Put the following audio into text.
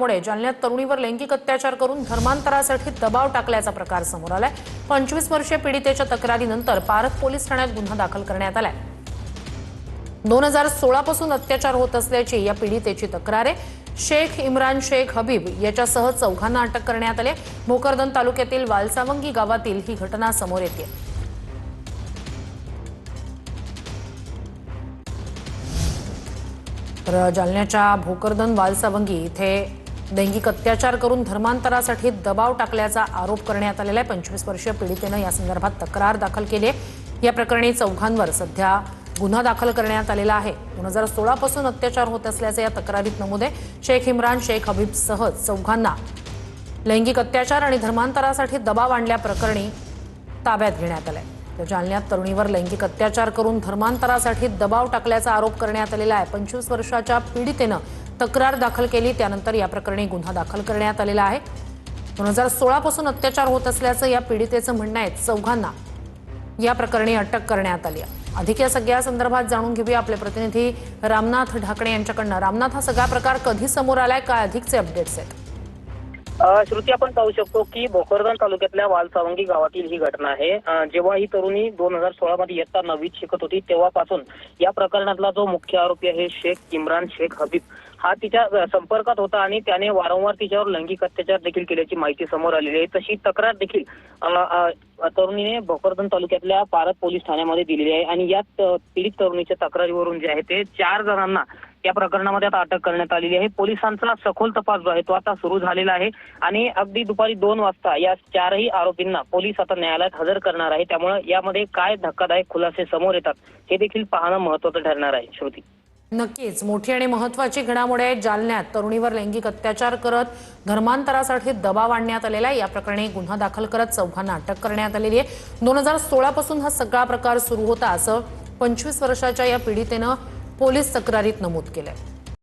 मुळे जालन्यात तरुणीवर लैंगिक अत्याचार करून धर्मांतरासाठी दबाव टाकल्याचा प्रकार समोर आलाय। 25 वर्षीय पीडितेच्या तक्रारीनंतर पारत पोलीस ठाण्यात गुन्हा दाखल करण्यात आलाय। 2016 पासून अत्याचार होत असल्याची या पीडितेची तक्रार आहे। शेख इम्रान शेख हबीब याच्यासह चौघांना अटक करण्यात आली। भोकरदन तालुक्यातील वालसावंगी गावातील ही घटना समोर येते। तर जालन्याच्या भोकरदन वालसावंगी इथे लैंगिक अत्याचार करून धर्मांतरासाठी दबाव टाकल्याचा आरोप करण्यात आलेला आहे। 25 वर्षीय पीडितेनं या संदर्भात तक्रार दाखल केली आहे। या प्रकरणी चौघांवर सध्या गुन्हा दाखल करण्यात आलेला आहे। 2016 पासून अत्याचार होत असल्याचे या तक्रारीत नमूद आहे। शेख इम्रान शेख हबीबसह चौघांना लैंगिक अत्याचार आणि धर्मांतरासाठी दबाव आणल्याप्रकरणी ताब्यात घेण्यात आलंय। तर जालन्यात तरुणीवर लैंगिक अत्याचार करून धर्मांतरासाठी दबाव टाकल्याचा आरोप करण्यात आलेला आहे। 25 वर्षाच्या पीडितेनं तक्रार दाखल केली, त्यानंतर या प्रकरणी गुन्हा दाखल करण्यात आलेला आहे। 2016 पासून अत्याचार होत असल्याचं या पीडितेचं म्हणणं आहे। चौघांना या प्रकरणी अटक करण्यात आली आहे। अधिक या सगळ्या संदर्भात जाणून घेऊया आपले प्रतिनिधी रामनाथ ढाकणे यांच्याकडून। रामनाथ, हा सगळा प्रकार कधी समोर आलाय, काय अधिकचे अपडेट्स आहेत? श्रुती, आपण पाहू शकतो की भोकरदन तालुक्यातल्या वालसावंगी गावातील ही घटना आहे। जेव्हा ही तरुणी 2016 मध्ये इयत्ता 9वीत शिकत होती तेव्हापासून या प्रकरणातला जो मुख्य आरोपी आहे शेख इम्रान शेख हबीब हा तिच्या संपर्कात होता आणि त्याने वारंवार तिच्यावर लैंगिक अत्याचार देखील केल्याची माहिती समोर आलेली आहे। तशी तक्रार देखील तरुणीने भोकरदन तालुक्यातल्या पारत पोलीस ठाण्यामध्ये दिलेली आहे आणि या पीडित तरुणीच्या तक्रारीवरून जे आहे ते 4 जणांना या प्रकरणामध्ये आता अटक करण्यात आलेली आहे। पोलिसांचा सखोल तपास जो आहे तो आता सुरू झालेला आहे आणि अगदी दुपारी 2 वाजता या 4ही आरोपींना पोलीस आता न्यायालयात हजर करणार आहे। त्यामुळे यामध्ये काय धक्कादायक खुलासे समोर येतात हे देखील पाहणं महत्त्वाचं ठरणार आहे। श्रुती, नक्कीच मोठी आणि महत्त्वाची घडामोड आहे। जालन्यात तरुणीवर लैंगिक अत्याचार करत धर्मांतरासाठी दबाव आणण्यात आलेला आहे। या प्रकरणी गुन्हा दाखल करत चौघांना अटक करण्यात आलेली आहे। 2016 पासून हा सगळा प्रकार सुरू होता असं 25 वर्षाच्या या पीडितेनं पोलीस तक्रारीत नमूद केलंय।